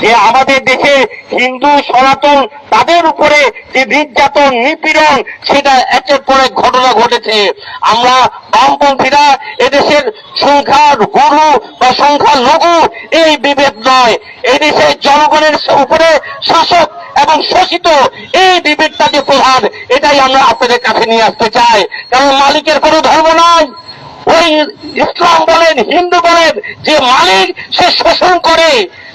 যে আমাদের দেশে হিন্দু সনাতন তাদের উপরে যে নির্যাতন নিপীড়ন সেটা একের পর এক ঘটনা ঘটেছে। আমরা বামপন্থীরা এদেশের সংখ্যার গুরু বা সংখ্যা লঘু এই বিভেদ নয়, এদেশের জনগণের উপরে শাসক এবং শোষিত এই বিভেদটা যে প্রধান, এটাই আমরা আপনাদের কাছে নিয়ে আসতে চাই। কারণ মালিকের কোনো ধর্ম নয়, ওই ইসলাম বলেন হিন্দু বলেন, যে মালিক সে শোষণ করে,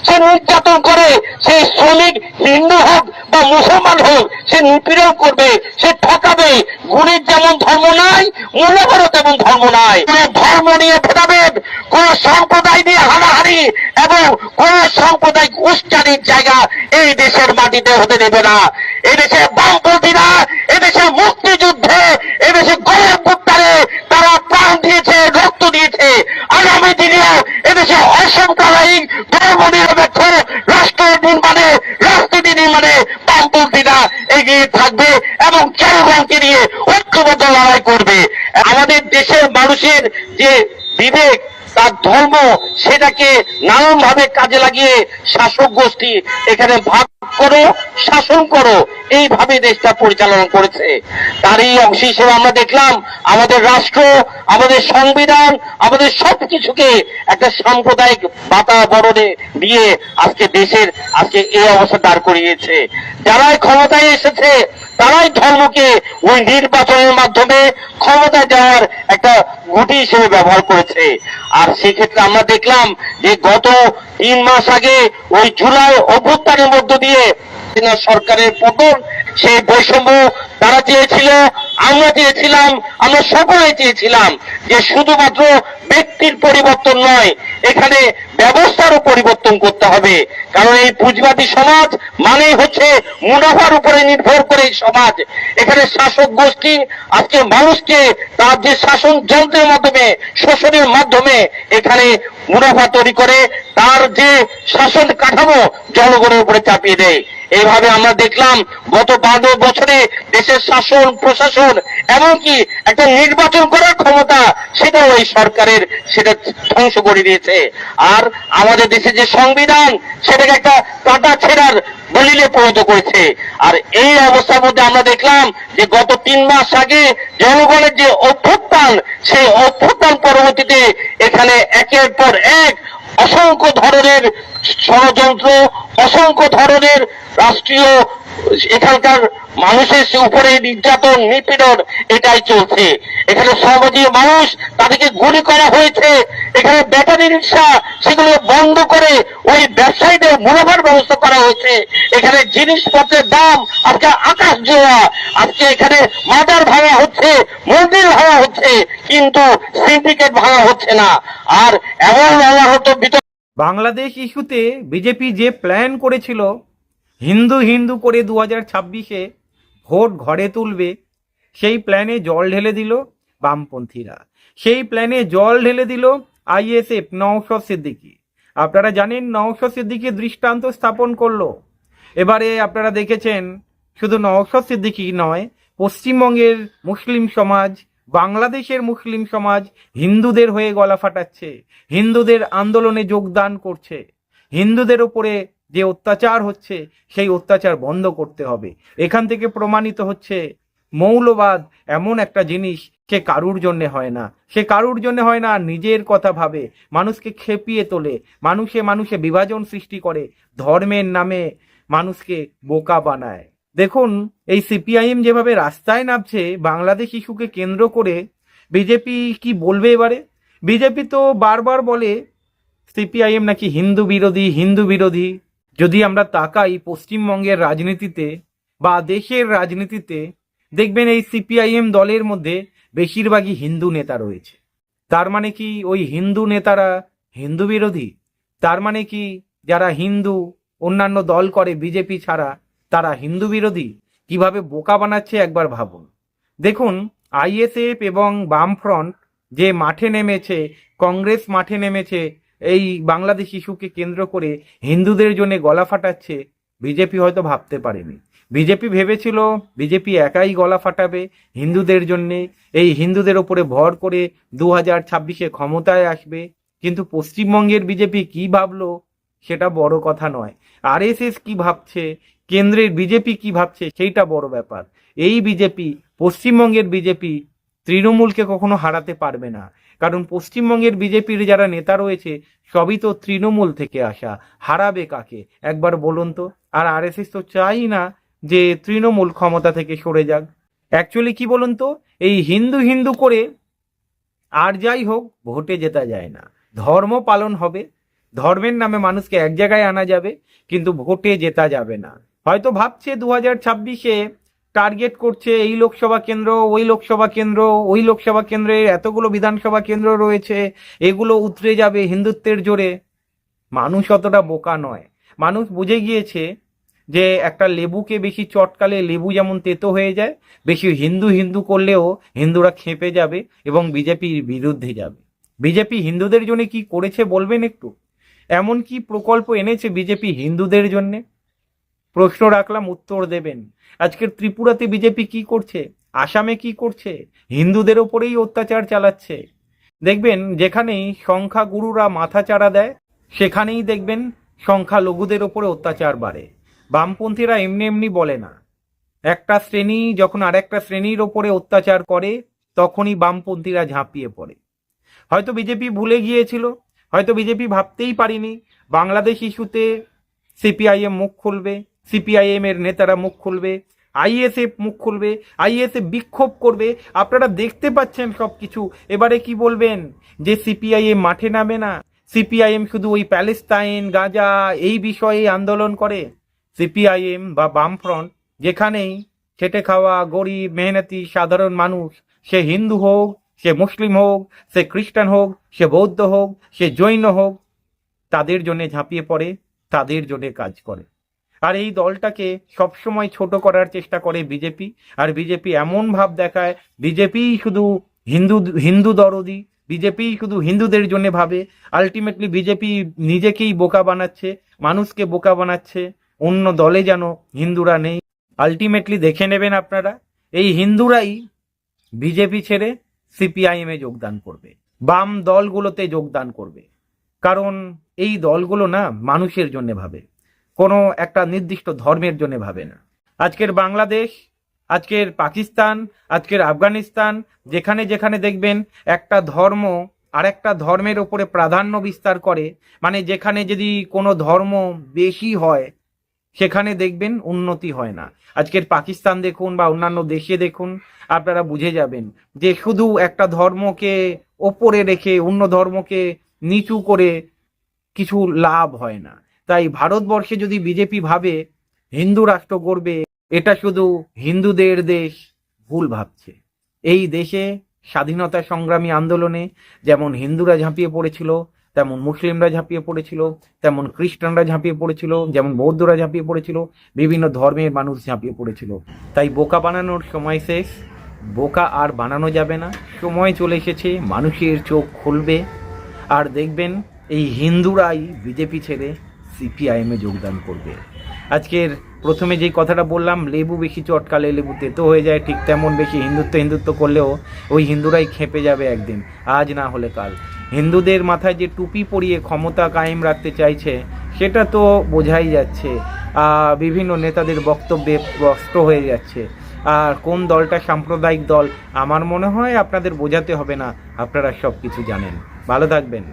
সে নির্যাতন করে, সে শ্রমিক হিন্দু হোক বা মুসলমান হোক, সে নিপীড়ন করবে, সে ঠকাবে। গুণের যেমন ধর্ম নাই, মূল্যবোধের তেমন ধর্ম নাই। ধর্ম নিয়ে ভেদাভেদ, কোন সম্প্রদায় নিয়ে হানাহানি এবং কোন সাম্প্রদায়িক উচ্চারির জায়গা এই দেশের মাটিতে হতে দেবে না। এদেশে বামপন্থীরা এদেশের মুক্তিযুদ্ধে, এদেশে গণের পুত্তারে তারা প্রাণ দিয়েছে, রক্ত দিয়েছে। আগামী দিনেও এদেশে অসাম্প্রদায়িক ধর্ম নিরপেক্ষ রাষ্ট্র নির্মাণে, রাজনীতি নির্মাণে বামপন্থীরা এগিয়ে থাকবে এবং জনগণকে নিয়ে ঐক্যবদ্ধ লড়াই করবে। আমাদের দেশের মানুষের যে বিবেক, তার ধর্ম, সেটাকে নানান ভাবে কাজে লাগিয়ে শাসক গোষ্ঠী এখানে ভাগ করো, শাসন করো, এইভাবে দেশটা পরিচালনা করেছে। তারই অংশ হিসেবে আমরা দেখলাম আমাদের রাষ্ট্র, আমাদের সংবিধান, আমাদের সবকিছুকে একটা সাম্প্রদায়িক বাতাবরণে দিয়ে আজকে দেশের আজকে এই অবস্থা দাঁড় করিয়েছে। যারাই ক্ষমতায় এসেছে তারাই ধর্মকে ওই নির্বাচনের মাধ্যমে ক্ষমতা দেওয়ার একটা গুটি হিসেবে ব্যবহার করেছে। আর সেক্ষেত্রে আমরা দেখলাম যে গত 3 মাস আগে ওই জুলাই অভ্যুত্থানের মধ্য দিয়ে সরকারের পতন, সেই বৈষম্য তারা চেয়েছিল, আমরা চেয়েছিলাম, আমরা সকলে চেয়েছিলাম যে শুধুমাত্র ব্যক্তির পরিবর্তন নয়, এখানে ব্যবস্থারও পরিবর্তন করতে হবে। কারণ এই পুঁজিবাদী সমাজ মানেই হচ্ছে মুনাফার উপরে নির্ভর করে সমাজ। এখানে শাসক গোষ্ঠী আজকে মানুষকে তার যে শাসন যন্ত্রের মাধ্যমে, শোষণের মাধ্যমে এখানে মুনাফা তৈরি করে তার যে শাসন কাঠামো জনগণের উপরে চাপিয়ে দেয়। এইভাবে আমরা দেখলাম গত 12 বছরে দেশের শাসন প্রশাসন এমনকি একটা নির্বাচন করার ক্ষমতা সেটাও এই সরকারের সেটা ধ্বংস করে দিয়েছে। আর আমাদের দেশে যে সংবিধান সেটাকে একটা কাটা ছেঁড়ার দলিলে পরিণত করেছে। আর এই অবস্থার মধ্যে আমরা দেখলাম যে গত 3 মাস আগে জনগণের যে অভ্যুত্থান, সেই অভ্যুত্থান পরবর্তীতে এখানে একের পর এক অসংখ্য ধরনের ষড়যন্ত্র, অসংখ্য ধরনের রাষ্ট্রীয় এখানকার মানুষের উপরে নির্যাতন নিপীড়ন এটাই চলছে। এখানে শ্রমজীবী মানুষ তাদেরকে গুলি করা হয়েছে। এখানে ব্যাটারি রিক্সা সেগুলো বন্ধ করে ওই ব্যবসায়ীদের মুনাফার ব্যবস্থা করা হয়েছে। এখানে জিনিসপত্রের দাম আজকে আকাশ জোড়া। আজকে এখানে মাজার ভাঙা হচ্ছে, মন্দির ভাঙা হচ্ছে, কিন্তু সিন্ডিকেট ভাঙা হচ্ছে না। আর এমন অনাহত বাংলাদেশ ইস্যুতে বিজেপি যে প্ল্যান করেছিল হিন্দু হিন্দু করে 2026-এ ভোট ঘরে তুলবে, সেই প্ল্যানে জল ঢেলে দিল বামপন্থীরা। সেই প্ল্যানে জল ঢেলে দিল আইএসএফ নওশাদ সিদ্দিকী। আপনারা জানেন নওশাদ সিদ্দিকী দৃষ্টান্ত স্থাপন করলো। এবারে আপনারা দেখেছেন শুধু নওশাদ সিদ্দিকী নয়, পশ্চিমবঙ্গের মুসলিম সমাজ, বাংলাদেশের মুসলিম সমাজ হিন্দুদের হয়ে গলা ফাটাচ্ছে, হিন্দুদের আন্দোলনে যোগদান করছে। হিন্দুদের ওপরে যে অত্যাচার হচ্ছে সেই অত্যাচার বন্ধ করতে হবে। এখান থেকে প্রমাণিত হচ্ছে মৌলবাদ এমন একটা জিনিস সে কারুর জন্য হয় না, সে কারুর জন্য হয় না, নিজের কথা ভাবে, মানুষকে খেপিয়ে তোলে, মানুষে মানুষে বিভাজন সৃষ্টি করে, ধর্মের নামে মানুষকে বোকা বানায়। দেখুন এই সিপিআইএম যেভাবে রাস্তায় নামছে বাংলাদেশ ইস্যুকে কেন্দ্র করে, বিজেপি কি বলবে এবারে? বিজেপি তো বারবার বলে সিপিআইএম নাকি হিন্দু বিরোধী, হিন্দু বিরোধী। যদি আমরা তাকাই পশ্চিমবঙ্গের রাজনীতিতে বা দেশের রাজনীতিতে, দেখবেন এই সিপিআইএম দলের মধ্যে বেশিরভাগই হিন্দু নেতা রয়েছে। তার মানে কি ওই হিন্দু নেতারা হিন্দু বিরোধী? তার মানে কি যারা হিন্দু অন্যান্য দল করে বিজেপি ছাড়া তারা হিন্দু বিরোধী? কিভাবে বোকা বানাচ্ছে একবার ভাবুন। দেখুন আইএসএফ এবং বামফ্রন্ট যে মাঠে নেমেছে, কংগ্রেস মাঠে নেমেছে এই বাংলাদেশ ইস্যুকে কেন্দ্র করে হিন্দুদের জন্য গলা ফাটাচ্ছে, বিজেপি হয়তো ভাবতে পারেনি। বিজেপি ভেবেছিল বিজেপি একাই গলা ফাটাবে হিন্দুদের জন্যে, এই হিন্দুদের ওপরে ভর করে 2026-এ ক্ষমতায় আসবে। কিন্তু পশ্চিমবঙ্গের বিজেপি কি ভাবলো সেটা বড় কথা নয়। আরএসএস কি ভাবছে, কেন্দ্রের বিজেপি কি ভাবছে, সেইটা বড় ব্যাপার। এই বিজেপি, পশ্চিমবঙ্গের বিজেপি তৃণমূলকে কখনো হারাতে পারবে না, কারণ পশ্চিমবঙ্গের বিজেপির যারা নেতা রয়েছে সবই তো তৃণমূল থেকে আসা। হারাবে কাকে একবার বলুন তো? আর আরএসএস তো চাই না যে তৃণমূল ক্ষমতা থেকে সরে যাক। অ্যাকচুয়ালি কি বলুন তো, এই হিন্দু হিন্দু করে আর যাই হোক ভোটে জেতা যায় না। ধর্ম পালন হবে, ধর্মের নামে মানুষকে এক জায়গায় আনা যাবে, কিন্তু ভোটে জেতা যাবে না। হয়তো ভাবছে 2026-এ টার্গেট করছে এই লোকসভা কেন্দ্র, ওই লোকসভা কেন্দ্র, ওই লোকসভা কেন্দ্রে এতগুলো বিধানসভা কেন্দ্র রয়েছে, এগুলো উতরে যাবে হিন্দুত্বের জোরে। মানুষ অতটা বোকা নয়। মানুষ বুঝে গিয়েছে যে একটা লেবুকে বেশি চটকালে লেবু যেমন তেতো হয়ে যায়, বেশি হিন্দু হিন্দু করলেও হিন্দুরা খেপে যাবে এবং বিজেপির বিরুদ্ধে যাবে। বিজেপি হিন্দুদের জন্য কি করেছে বলবেন একটু? এমন কি প্রকল্প এনেছে বিজেপি হিন্দুদের জন্য? প্রশ্ন রাখলাম, উত্তর দেবেন। আজকের ত্রিপুরাতে বিজেপি কি করছে, আসামে কি করছে? হিন্দুদের ওপরেই অত্যাচার চালাচ্ছে। দেখবেন যেখানেই সংখ্যাগুরুরা মাথা চাড়া দেয় সেখানেই দেখবেন সংখ্যালঘুদের ওপরে অত্যাচার বাড়ে। বামপন্থীরা এমনি এমনি বলে না। একটা শ্রেণী যখন আরেকটা শ্রেণীর ওপরে অত্যাচার করে তখনই বামপন্থীরা ঝাঁপিয়ে পড়ে। হয়তো বিজেপি ভুলে গিয়েছিল, হয়তো বিজেপি ভাবতেই পারিনি বাংলাদেশ ইস্যুতে সিপিআইএম মুখ খুলবে, সিপিআইএম এর নেতারা মুখ খুলবে, আইএসএফ মুখ খুলবে, আইএসএফ বিক্ষোভ করবে। আপনারা দেখতে পাচ্ছেন সব কিছু। এবারে কি বলবেন যে সিপিআইএম মাঠে নামে না? সিপিআইএম শুধু ওই প্যালেস্তাইন, গাজা এই বিষয়ে আন্দোলন করে? সিপিআইএম বা বামফ্রন্ট যেখানেই খেটে খাওয়া গরিব মেহনতি সাধারণ মানুষ, সে হিন্দু হোক, সে মুসলিম হোক, সে খ্রিস্টান হোক, সে বৌদ্ধ হোক, সে জৈন হোক, তাদের জন্য ঝাঁপিয়ে পড়ে, তাদের জন্য কাজ করে। আর এই দলটাকে সবসময় ছোট করার চেষ্টা করে বিজেপি। আর বিজেপি এমন ভাব দেখায় বিজেপি শুধু হিন্দু দরদি, বিজেপি শুধু হিন্দুদের জন্য ভাবে। আলটিমেটলি বিজেপি নিজেকেই বোকা বানাচ্ছে, মানুষকে বোকা বানাচ্ছে। অন্য দলে যেন হিন্দুরা নেই। আলটিমেটলি দেখে নেবেন আপনারা, এই হিন্দুরাই বিজেপি ছেড়ে সিপিআইএম এ যোগদান করবে, বাম দলগুলোতে যোগদান করবে। কারণ এই দলগুলো না মানুষের জন্য ভাবে, কোনো একটা নির্দিষ্ট ধর্মের জন্য ভাবে না। আজকের বাংলাদেশ, আজকের পাকিস্তান, আজকের আফগানিস্তান, যেখানে যেখানে দেখবেন একটা ধর্ম আর একটা ধর্মের ওপরে প্রাধান্য বিস্তার করে, মানে যেখানে যদি কোনো ধর্ম বেশি হয় সেখানে দেখবেন উন্নতি হয় না। আজকের পাকিস্তান দেখুন বা অন্যান্য দেশে দেখুন, আপনারা বুঝে যাবেন যে শুধু একটা ধর্মকে ওপরে রেখে অন্য ধর্মকে নিচু করে কিছু লাভ হয় না। তাই ভারতবর্ষে যদি বিজেপি ভাবে হিন্দু রাষ্ট্র গড়বে, এটা শুধু হিন্দুদের দেশ, ভুল ভাবছে। এই দেশে স্বাধীনতা সংগ্রামী আন্দোলনে যেমন হিন্দুরা ঝাঁপিয়ে পড়েছিল, তেমন মুসলিমরা ঝাঁপিয়ে পড়েছিল, তেমন খ্রিস্টানরা ঝাঁপিয়ে পড়েছিল, যেমন বৌদ্ধরা ঝাঁপিয়ে পড়েছিল, বিভিন্ন ধর্মের মানুষ ঝাঁপিয়ে পড়েছিল। তাই বোকা বানানোর সময় শেষ, বোকা আর বানানো যাবে না। সময় চলে এসেছে, মানুষের চোখ খুলবে। আর দেখবেন এই হিন্দুরাই বিজেপি ছেড়ে সিপিআইএমে যোগদান করবে। আজকের প্রথমে যেই কথাটা বললাম, লেবু বেশি চটকালে লেবু তেতো হয়ে যায়, ঠিক তেমন বেশি হিন্দুত্ব করলেও ওই হিন্দুরাই খেপে যাবে একদিন, আজ না হলে কাল। হিন্দুদের মাথায় যে টুপি পরিয়ে ক্ষমতা কায়েম রাখতে চাইছে সেটা তো বোঝাই যাচ্ছে, বিভিন্ন নেতাদের বক্তব্যে স্পষ্ট হয়ে যাচ্ছে। আর কোন দলটা সাম্প্রদায়িক দল আমার মনে হয় আপনাদের বোঝাতে হবে না, আপনারা সব কিছু জানেন। ভালো থাকবেন।